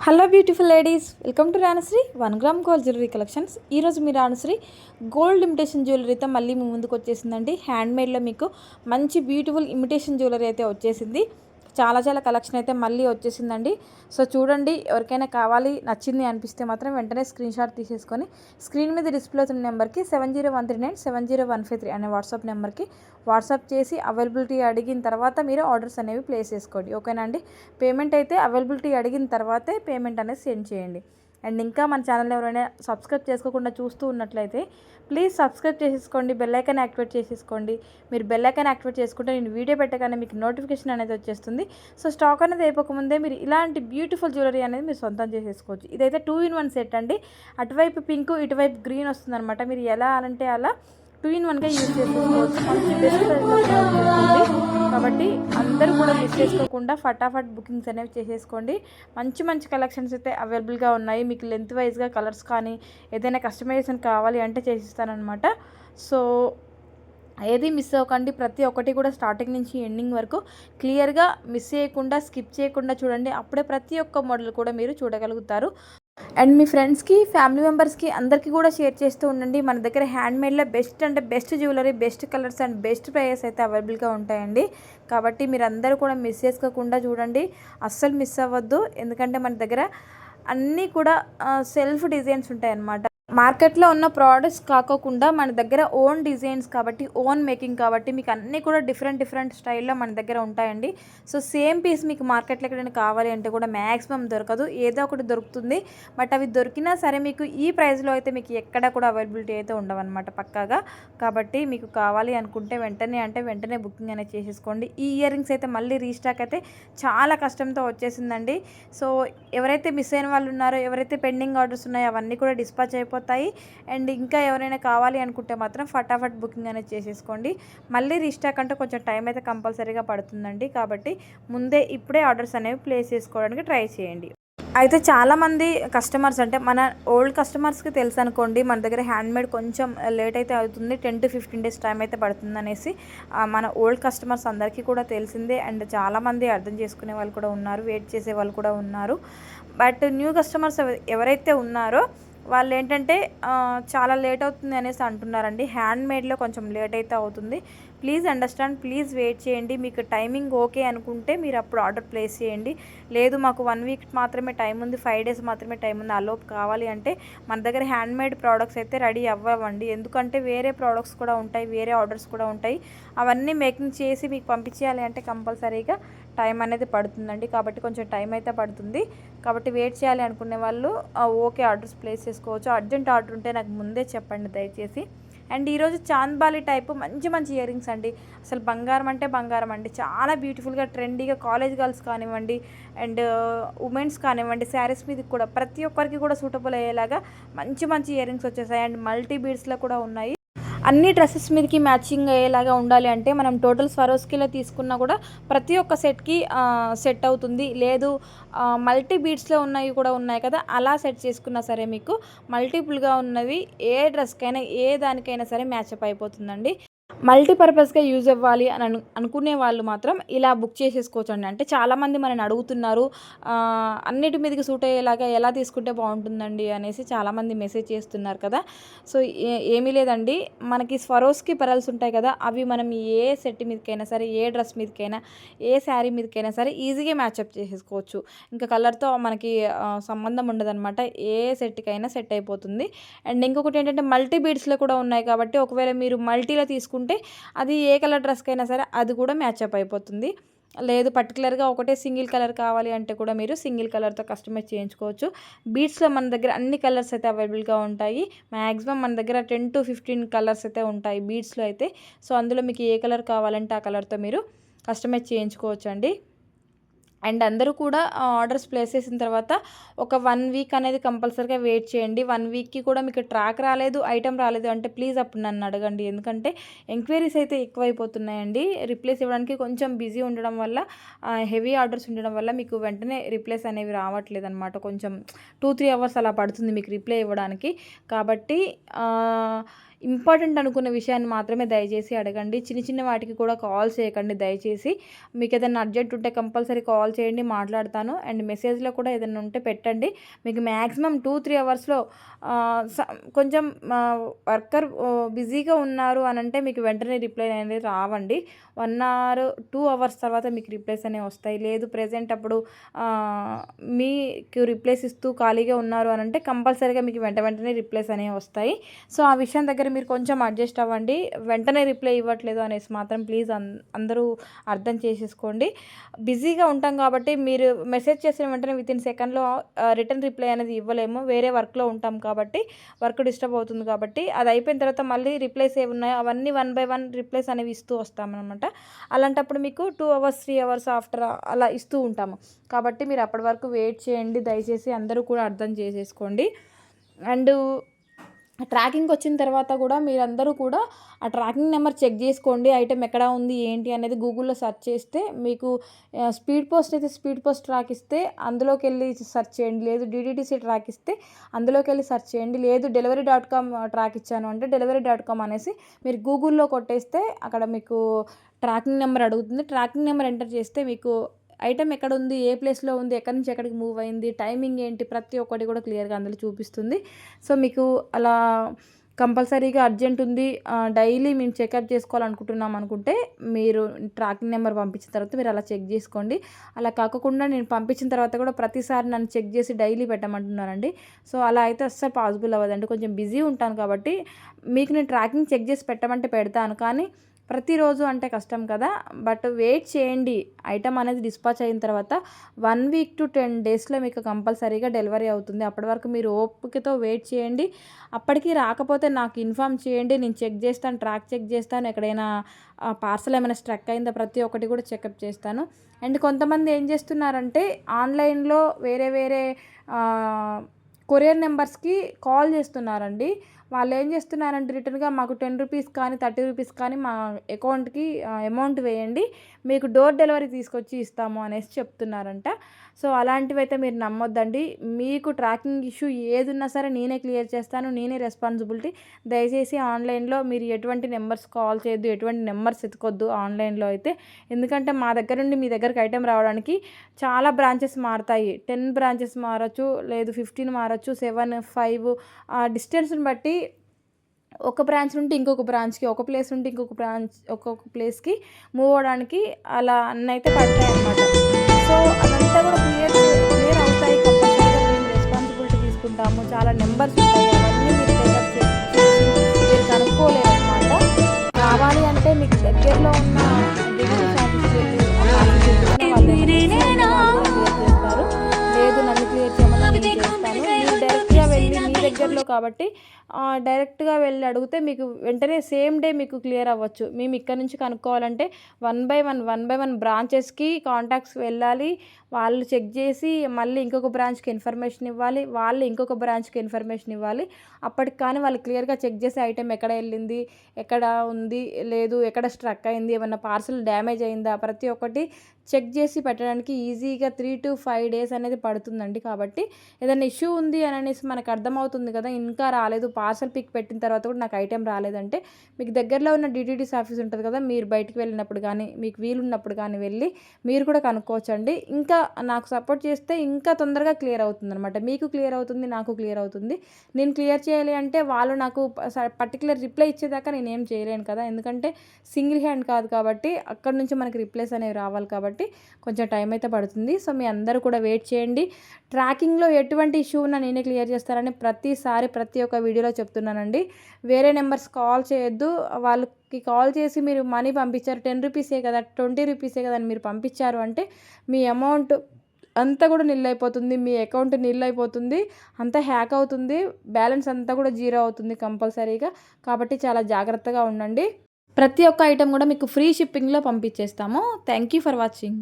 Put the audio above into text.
Hello beautiful ladies, welcome to Ranasri 1 gram gold jewellery collections. ఈరోజు మీ Ranasri gold imitation జ్యువెలరీతో మళ్ళీ మీ ముందుకు వచ్చేసిందండి. హ్యాండ్మేడ్లో మీకు మంచి బ్యూటిఫుల్ ఇమిటేషన్ జ్యువెలరీ అయితే వచ్చేసింది. చాలా కలెక్షన్ అయితే మళ్ళీ వచ్చేసిందండి. సో చూడండి, ఎవరికైనా కావాలి నచ్చింది అనిపిస్తే మాత్రం వెంటనే స్క్రీన్ షాట్ తీసేసుకొని స్క్రీన్ మీద డిస్ప్లే అవుతున్న నెంబర్కి 7013970153 అనే వాట్సాప్ నెంబర్కి వాట్సాప్ చేసి అవైలబిలిటీ అడిగిన తర్వాత మీరు ఆర్డర్స్ అనేవి ప్లేస్ చేసుకోండి. ఓకేనా అండి. పేమెంట్ అయితే అవైలబిలిటీ అడిగిన తర్వాతే పేమెంట్ అనేది సెండ్ చేయండి. అండ్ ఇంకా మన ఛానల్ ఎవరైనా సబ్స్క్రైబ్ చేసుకోకుండా చూస్తూ ఉన్నట్లయితే ప్లీజ్ సబ్స్క్రైబ్ చేసేసుకోండి, బెల్ ఐకాన్ యాక్టివేట్ చేసేసుకోండి. మీరు బెల్ ఐకాన్ యాక్టివేట్ చేసుకుంటే నేను వీడియో పెట్టగానే మీకు నోటిఫికేషన్ అనేది వచ్చేస్తుంది. సో స్టాక్ అనేది అయిపోకముందే మీరు ఇలాంటి బ్యూటిఫుల్ జ్యువెలరీ అనేది మీరు సొంతం చేసేసుకోవచ్చు. ఇదైతే 2 in 1 సెట్ అండి. అటువైపు పింక్, ఇటువైపు గ్రీన్ వస్తుందన్నమాట. మీరు ఎలా అంటే అలా 2 in 1గా యూజ్ చేసుకోవచ్చు. మంచి బెస్ట్ ప్రైస్లో కూడా వచ్చేస్తుంది. కాబట్టి అందరూ కూడా మిస్ చేసుకోకుండా ఫటాఫట్ బుకింగ్స్ అనేవి చేసేసుకోండి. మంచి కలెక్షన్స్ అయితే అవైలబుల్గా ఉన్నాయి. మీకు లెంత్ వైజ్గా కలర్స్ కానీ ఏదైనా కస్టమైజేషన్ కావాలి అంటే చేసిస్తానమాట. సో ఏది మిస్ అవ్వకండి. ప్రతి ఒక్కటి కూడా స్టార్టింగ్ నుంచి ఎండింగ్ వరకు క్లియర్గా మిస్ చేయకుండా స్కిప్ చేయకుండా చూడండి. అప్పుడే ప్రతి ఒక్క మోడల్ కూడా మీరు చూడగలుగుతారు. అండ్ మీ ఫ్రెండ్స్కి, ఫ్యామిలీ మెంబర్స్కి అందరికీ కూడా షేర్ చేస్తూ ఉండండి. మన దగ్గర హ్యాండ్మేడ్లో best jewellery, best colours and best prices అయితే అవైలబుల్గా ఉంటాయండి. కాబట్టి మీరు అందరూ కూడా మిస్ చేసుకోకుండా చూడండి, అస్సలు మిస్ అవ్వద్దు. ఎందుకంటే మన దగ్గర అన్నీ కూడా సెల్ఫ్ డిజైన్స్ ఉంటాయన్నమాట. మార్కెట్లో ఉన్న ప్రోడక్ట్స్ కాకోకుండా మన దగ్గర ఓన్ డిజైన్స్ కాబట్టి, ఓన్ మేకింగ్ కాబట్టి మీకు అన్నీ కూడా డిఫరెంట్ స్టైల్లో మన దగ్గర ఉంటాయండి. సో సేమ్ పీస్ మీకు మార్కెట్లో ఎక్కడైనా కావాలి అంటే కూడా మ్యాక్సిమం దొరకదు, ఏదో ఒకటి దొరుకుతుంది. బట్ అవి దొరికినా సరే మీకు ఈ ప్రైస్లో అయితే మీకు ఎక్కడ కూడా అవైలబిలిటీ అయితే ఉండవన్నమాట పక్కాగా. కాబట్టి మీకు కావాలి అనుకుంటే వెంటనే బుకింగ్ అనేది చేసేసుకోండి. ఈ ఇయర్ రింగ్స్ అయితే మళ్ళీ రీస్టాక్ అయితే చాలా కష్టంతో వచ్చేసిందండి. సో ఎవరైతే మిస్ అయిన వాళ్ళు ఉన్నారో, ఎవరైతే పెండింగ్ ఆర్డర్స్ ఉన్నాయో అవన్నీ కూడా డిస్పాచ్ అయిపోతాయి. అండ్ ఇంకా ఎవరైనా కావాలి అనుకుంటే మాత్రం ఫటాఫట్ బుకింగ్ అనేది చేసేసుకోండి. మళ్ళీ రీస్టాక్ అంటే కొంచెం టైం అయితే కంపల్సరీగా పడుతుందండి. కాబట్టి ముందే ఇప్పుడే ఆర్డర్స్ అనేవి ప్లేస్ చేసుకోవడానికి ట్రై చేయండి. అయితే చాలామంది కస్టమర్స్ అంటే మన ఓల్డ్ కస్టమర్స్కి తెలుసు అనుకోండి, మన దగ్గర హ్యాండ్మేడ్ కొంచెం లేట్ అయితే అవుతుంది, 10 to 15 days టైం అయితే పడుతుంది అనేసి. మన ఓల్డ్ కస్టమర్స్ అందరికీ కూడా తెలిసిందే. అండ్ చాలామంది అర్థం చేసుకునే వాళ్ళు కూడా ఉన్నారు, వెయిట్ చేసే వాళ్ళు కూడా ఉన్నారు. బట్ న్యూ కస్టమర్స్ ఎవరైతే ఉన్నారో వాళ్ళు ఏంటంటే చాలా లేట్ అవుతుంది అనేసి అంటున్నారండి. హ్యాండ్మేడ్లో కొంచెం లేట్ అయితే అవుతుంది. ప్లీజ్ అండర్స్టాండ్, ప్లీజ్ వెయిట్ చేయండి. మీకు టైమింగ్ ఓకే అనుకుంటే మీరు అప్పుడు ఆర్డర్ ప్లేస్ చేయండి. లేదు మాకు 1 week మాత్రమే టైం ఉంది, 5 days మాత్రమే టైం ఉంది, ఆలోపు కావాలి అంటే మన దగ్గర హ్యాండ్మేడ్ ప్రోడక్ట్స్ అయితే రెడీ అవ్వండి. ఎందుకంటే వేరే ప్రోడక్ట్స్ కూడా ఉంటాయి, వేరే ఆర్డర్స్ కూడా ఉంటాయి. అవన్నీ మేకింగ్ చేసి మీకు పంపించేయాలి అంటే కంపల్సరీగా టైం అనేది పడుతుందండి. కాబట్టి కొంచెం టైం అయితే పడుతుంది. కాబట్టి వెయిట్ చేయాలి అనుకునే వాళ్ళు ఓకే ఆర్డర్స్ ప్లేస్ చేసుకోవచ్చు. అర్జెంట్ ఆర్డర్ ఉంటే నాకు ముందే చెప్పండి దయచేసి. అండ్ ఈరోజు చాంద్బాలి టైపు మంచి ఇయర్ రింగ్స్ అండి. అసలు బంగారం అంటే బంగారం అండి. చాలా బ్యూటిఫుల్గా ట్రెండీగా కాలేజ్ గర్ల్స్ కానివ్వండి అండ్ ఉమెన్స్ కానివ్వండి, శారీస్ మీదకి కూడా ప్రతి ఒక్కరికి కూడా సూటబుల్ అయ్యేలాగా మంచి ఇయర్ రింగ్స్ వచ్చేసాయి. అండ్ మల్టీ బీడ్స్లో కూడా ఉన్నాయి. అన్ని డ్రెస్సెస్ మీదకి మ్యాచింగ్ అయ్యేలాగా ఉండాలి అంటే మనం టోటల్ స్వరోస్కిలో తీసుకున్నా కూడా ప్రతి ఒక్క సెట్కి సెట్ అవుతుంది. లేదు మల్టీ బీడ్స్లో ఉన్నవి కూడా ఉన్నాయి కదా, అలా సెట్ చేసుకున్నా సరే మీకు మల్టిపుల్గా ఉన్నవి ఏ డ్రెస్కైనా ఏ దానికైనా సరే మ్యాచప్ అయిపోతుందండి. మల్టీపర్పస్గా యూజ్ అవ్వాలి అని అనుకునే వాళ్ళు మాత్రం ఇలా బుక్ చేసేసుకోవచ్చు అండి. అంటే చాలామంది మనని అడుగుతున్నారు అన్నిటి మీదకి సూట్ అయ్యేలాగా ఎలా తీసుకుంటే బాగుంటుందండి అనేసి చాలామంది మెసేజ్ చేస్తున్నారు కదా. సో ఏమీ లేదండి, మనకి స్వరోస్కి పెరల్స్ ఉంటాయి కదా, అవి మనం ఏ సెట్ మీదకైనా సరే, ఏ డ్రెస్ మీదకైనా, ఏ శారీ మీదకైనా సరే ఈజీగా మ్యాచప్ చేసేసుకోవచ్చు. ఇంకా కలర్తో మనకి సంబంధం ఉండదన్నమాట. ఏ సెట్కైనా సెట్ అయిపోతుంది. అండ్ ఇంకొకటి ఏంటంటే మల్టీ బీడ్స్లో కూడా ఉన్నాయి కాబట్టి ఒకవేళ మీరు మల్టీలో తీసుకుంటే అది ఏ కలర్ డ్రెస్కైనా సరే అది కూడా మ్యాచప్ అయిపోతుంది. లేదు పర్టికులర్గా ఒకటే సింగిల్ కలర్ కావాలి అంటే కూడా మీరు సింగిల్ కలర్తో కస్టమైజ్ చేయించుకోవచ్చు. బీడ్స్లో మన దగ్గర అన్ని కలర్స్ అయితే అవైలబుల్గా ఉంటాయి. మ్యాక్సిమం మన దగ్గర 10 to 15 కలర్స్ అయితే ఉంటాయి బీడ్స్లో అయితే. సో అందులో మీకు ఏ కలర్ కావాలంటే ఆ కలర్తో మీరు కస్టమైజ్ చేయించుకోవచ్చు అండి. అండ్ అందరూ కూడా ఆర్డర్స్ ప్లేస్ చేసిన తర్వాత ఒక 1 week అనేది కంపల్సరీగా వెయిట్ చేయండి. 1 weekకి కూడా మీకు ట్రాక్ రాలేదు, ఐటమ్ రాలేదు అంటే ప్లీజ్ అప్పుడు నన్ను అడగండి. ఎందుకంటే ఎంక్వైరీస్ అయితే ఎక్కువైపోతున్నాయండి. రిప్లేస్ ఇవ్వడానికి కొంచెం బిజీ ఉండడం వల్ల, హెవీ ఆర్డర్స్ ఉండడం వల్ల మీకు వెంటనే రిప్లేస్ అనేవి రావట్లేదు అనమాట. కొంచెం 2-3 hours అలా పడుతుంది మీకు రిప్లై ఇవ్వడానికి. కాబట్టి ఇంపార్టెంట్ అనుకున్న విషయాన్ని మాత్రమే దయచేసి అడగండి. చిన్న చిన్న వాటికి కూడా కాల్ చేయకండి దయచేసి. మీకు ఏదైనా అర్జెంట్ ఉంటే కంపల్సరీ కాల్ చేయండి, మాట్లాడతాను. అండ్ మెసేజ్లో కూడా ఏదైనా ఉంటే పెట్టండి. మీకు మ్యాక్సిమం 2-3 అవర్స్లో కొంచెం వర్కర్ బిజీగా ఉన్నారు అని అంటే మీకు వెంటనే రిప్లై అనేది రావండి. 1 అవర్ 2 అవర్స్ తర్వాత మీకు రిప్లైస్ అనేవి వస్తాయి. లేదు ప్రెజెంట్ అప్పుడు మీకు రిప్లైస్ ఇస్తూ ఖాళీగా ఉన్నారు అని అంటే కంపల్సరీగా మీకు వెంటనే రిప్లైస్ అనేవి వస్తాయి. సో ఆ విషయం దగ్గర మీరు కొంచెం అడ్జస్ట్ అవ్వండి. వెంటనే రిప్లై ఇవ్వట్లేదు అనేసి మాత్రం ప్లీజ్ అందరూ అర్థం చేసేసుకోండి. బిజీగా ఉంటాం కాబట్టి మీరు మెసేజ్ చేసిన వెంటనే వితిన్ సెకండ్లో రిటర్న్ రిప్లై అనేది ఇవ్వలేము. వేరే వర్క్లో ఉంటాం కాబట్టి వర్క్ డిస్టర్బ్ అవుతుంది కాబట్టి అది అయిపోయిన తర్వాత మళ్ళీ రిప్లైస్ ఏవి ఉన్నాయో అవన్నీ 1 బై 1 రిప్లైస్ అనేవి ఇస్తూ వస్తామన్నమాట. అలాంటప్పుడు మీకు 2 అవర్స్ 3 అవర్స్ ఆఫ్టర్ అలా ఇస్తూ ఉంటాము. కాబట్టి మీరు అప్పటి వరకు వెయిట్ చేయండి. దయచేసి అందరూ కూడా అర్థం చేసేసుకోండి. అండ్ ట్రాకింగ్కి వచ్చిన తర్వాత కూడా మీరందరూ కూడా ఆ ట్రాకింగ్ నెంబర్ చెక్ చేసుకోండి. ఐటెం ఎక్కడ ఉంది ఏంటి అనేది గూగుల్లో సెర్చ్ చేస్తే మీకు స్పీడ్ పోస్ట్ అయితే స్పీడ్ పోస్ట్ ట్రాక్ ఇస్తే అందులోకి వెళ్ళి సెర్చ్ చేయండి. లేదు DDTC ట్రాక్ ఇస్తే అందులోకి వెళ్ళి సెర్చ్ చేయండి. లేదు delivery.com ట్రాక్ ఇచ్చాను అంటే delivery.com అనేసి మీరు గూగుల్లో కొట్టేస్తే అక్కడ మీకు ట్రాకింగ్ నెంబర్ అడుగుతుంది. ట్రాకింగ్ నెంబర్ ఎంటర్ చేస్తే మీకు ఐటెం ఎక్కడ ఉంది, ఏ ప్లేస్లో ఉంది, ఎక్కడి నుంచి ఎక్కడికి మూవ్ అయింది, టైమింగ్ ఏంటి, ప్రతి ఒక్కటి కూడా క్లియర్గా అందులో చూపిస్తుంది. సో మీకు అలా కంపల్సరీగా అర్జెంట్ ఉంది, డైలీ మేము చెకప్ చేసుకోవాలనుకుంటున్నాం అనుకుంటే మీరు ట్రాకింగ్ నెంబర్ పంపించిన తర్వాత మీరు అలా చెక్ చేసుకోండి. అలా కాకుండా నేను పంపించిన తర్వాత కూడా ప్రతిసారి నన్ను చెక్ చేసి డైలీ పెట్టమంటున్నారండి. సో అలా అయితే అస్సలు పాసిబుల్ అవ్వదండి. కొంచెం బిజీ ఉంటాను కాబట్టి మీకు నేను ట్రాకింగ్ చెక్ చేసి పెట్టమంటే పెడతాను, కానీ ప్రతిరోజు అంటే కష్టం కదా. బట్ వెయిట్ చేయండి. ఐటమ్ అనేది డిస్పాచ్ అయిన తర్వాత 1 వీక్ to 10 డేస్లో మీకు కంపల్సరీగా డెలివరీ అవుతుంది. అప్పటి వరకు మీరు ఓపికతో వెయిట్ చేయండి. అప్పటికి రాకపోతే నాకు ఇన్ఫామ్ చేయండి, నేను చెక్ చేస్తాను, ట్రాక్ చెక్ చేస్తాను. ఎక్కడైనా పార్సల్ ఏమైనా స్ట్రక్ అయిందా ప్రతి ఒక్కటి కూడా చెకప్ చేస్తాను. అండ్ కొంతమంది ఏం చేస్తున్నారంటే ఆన్లైన్లో వేరే కొరియర్ నెంబర్స్కి కాల్ చేస్తున్నారండి. వాళ్ళు ఏం చేస్తున్నారంటే రిటర్న్గా మాకు 10 రూపీస్ కానీ 30 రూపీస్ కానీ మా అకౌంట్కి అమౌంట్ వేయండి, మీకు డోర్ డెలివరీ తీసుకొచ్చి ఇస్తాము అనేసి చెప్తున్నారంట. సో అలాంటివి అయితే మీరు నమ్మొద్దండి. మీకు ట్రాకింగ్ ఇష్యూ ఏది ఉన్నా సరే నేనే క్లియర్ చేస్తాను, నేనే రెస్పాన్సిబిలిటీ. దయచేసి ఆన్లైన్లో మీరు ఎటువంటి నెంబర్స్ కాల్ చేయొద్దు, ఎటువంటి నెంబర్స్ ఎత్తుకొద్దు ఆన్లైన్లో అయితే. ఎందుకంటే మా దగ్గర నుండి మీ దగ్గరకు ఐటెం రావడానికి చాలా బ్రాంచెస్ మారుతాయి. 10 బ్రాంచెస్ మారచ్చు, లేదు 15 మారచ్చు, 7, 5 డిస్టెన్స్ని బట్టి ఒక బ్రాంచ్ నుండి ఇంకొక బ్రాంచ్కి, ఒక ప్లేస్ నుండి ఒక్కొక్క ప్లేస్కి మూవ్ అవ్వడానికి అలా అన్నైతే పడతాయి అన్నమాట. సో అదంతా కూడా క్లియర్ అవుతాయి. కంపల్సరీగా మేము రెస్పాన్సిబిలిటీ తీసుకుంటాము. చాలా నెంబర్స్ ఉంటాయి, అవన్నీ మీరు టేకప్ చేసి మీరు కనుక్కోలేరు అనమాట. కావాలి అంటే మీకు దగ్గరలో ఉన్న డెలివరీ ఆఫీస్కి వెళ్ళి వాళ్ళు క్లియర్ చేస్తారు. లేదు నన్ను క్లియర్ చేయమని నేను చేస్తాను. మీరు డైరెక్ట్గా వెళ్ళి మీ దగ్గరలో కాబట్టి డైరెక్ట్గా వెళ్ళి అడిగితే మీకు వెంటనే సేమ్ డే మీకు క్లియర్ అవ్వచ్చు. మేము ఇక్కడ నుంచి కనుక్కోవాలంటే 1 బై 1 బ్రాంచెస్కి కాంటాక్ట్స్ వెళ్ళాలి. వాళ్ళు చెక్ చేసి మళ్ళీ ఇంకొక బ్రాంచ్కి ఇన్ఫర్మేషన్ ఇవ్వాలి, వాళ్ళు ఇంకొక బ్రాంచ్కి ఇన్ఫర్మేషన్ ఇవ్వాలి. అప్పటికి కానీ వాళ్ళు క్లియర్గా చెక్ చేసి ఐటెం ఎక్కడ వెళ్ళింది, ఎక్కడ ఉంది, లేదు ఎక్కడ స్ట్రక్ అయింది, ఏమన్నా పార్సల్ డ్యామేజ్ అయిందా, ప్రతి ఒక్కటి చెక్ చేసి పెట్టడానికి ఈజీగా 3 to 5 డేస్ అనేది పడుతుందండి. కాబట్టి ఏదైనా ఇష్యూ ఉంది అని అనేసి మనకు అర్థమవుతుంది కదా, ఇంకా రాలేదు, పార్సల్ పిక్ పెట్టిన తర్వాత కూడా నాకు ఐటెం రాలేదంటే మీకు దగ్గరలో ఉన్న DTDC ఆఫీస్ ఉంటుంది కదా, మీరు బయటికి వెళ్ళినప్పుడు కానీ మీకు వీలున్నప్పుడు కానీ వెళ్ళి మీరు కూడా కనుక్కోవచ్చండి. ఇంకా నాకు సపోర్ట్ చేస్తే ఇంకా తొందరగా క్లియర్ అవుతుంది అనమాట. మీకు క్లియర్ అవుతుంది, నాకు క్లియర్ అవుతుంది. నేను క్లియర్ చేయాలి అంటే వాళ్ళు నాకు పర్టికులర్ రిప్లై ఇచ్చేదాకా నేను ఏం చేయలేను కదా, ఎందుకంటే సింగిల్ హ్యాండ్ కాదు కాబట్టి అక్కడ నుంచి మనకి రిప్లైస్ అనేవి రావాలి కాబట్టి కొంచెం టైం అయితే పడుతుంది. సో మీ అందరూ కూడా వెయిట్ చేయండి. ట్రాకింగ్లో ఎటువంటి ఇష్యూ ఉన్నా నేనే క్లియర్ చేస్తానని ప్రతిసారి ప్రతి ఒక్క వీడియోలో చెప్తున్నానండి. వేరే నెంబర్స్ కాల్ చేయొద్దు. వాళ్ళకి కాల్ చేసి మీరు మనీ పంపించారు, 10 రూపీసే కదా, 20 రూపీసే కదా అని మీరు పంపించారు అంటే మీ అమౌంట్ అంతా కూడా నిల్ అయిపోతుంది, మీ అకౌంట్ నిల్ అయిపోతుంది, అంతా హ్యాక్ అవుతుంది, బ్యాలెన్స్ అంతా కూడా జీరో అవుతుంది కంపల్సరీగా. కాబట్టి చాలా జాగ్రత్తగా ఉండండి. ప్రతి ఒక్క ఐటెం కూడా మీకు ఫ్రీ షిప్పింగ్లో పంపించేస్తాము. Thank you for watching.